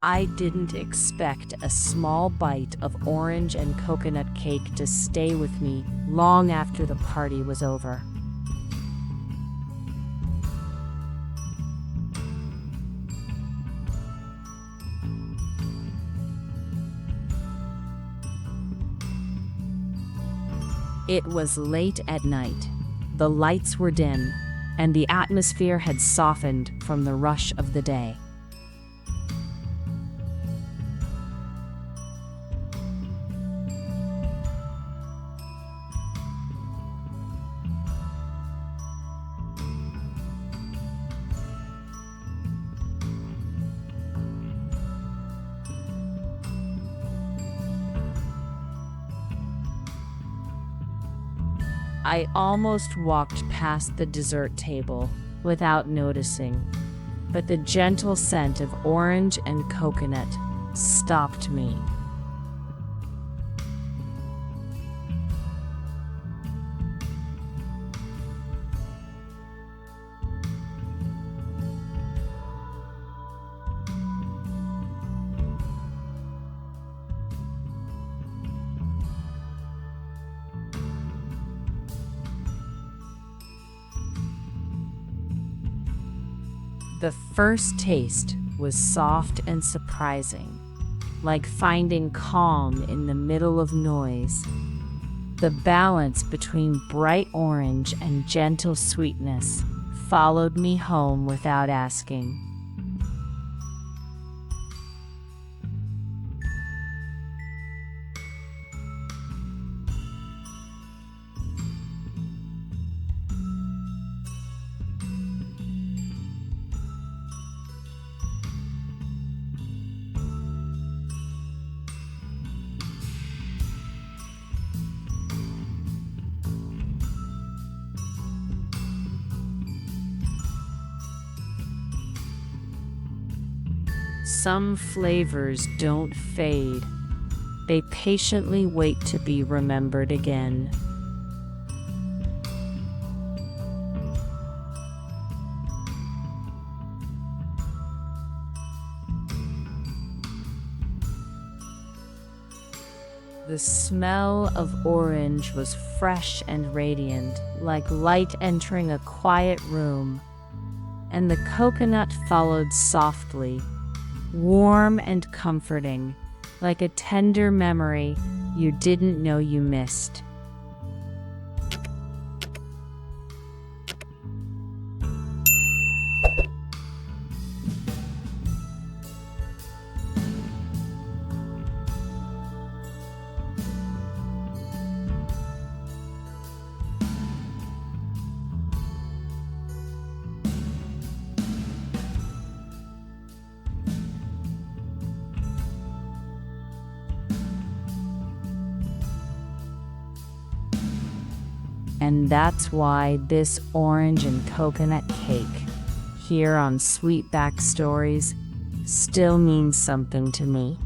I didn't expect a small bite of orange and coconut cake to stay with me long after the party was over. It was late at night. The lights were dim, and the atmosphere had softened from the rush of the day. I almost walked past the dessert table without noticing, but the gentle scent of orange and coconut stopped me. The first taste was soft and surprising, like finding calm in the middle of noise. The balance between bright orange and gentle sweetness followed me home without asking. Some flavors don't fade. They patiently wait to be remembered again. The smell of orange was fresh and radiant, like light entering a quiet room, and the coconut followed softly, warm and comforting, like a tender memory you didn't know you missed. And that's why this orange and coconut cake, here on Sweetback Stories, still means something to me.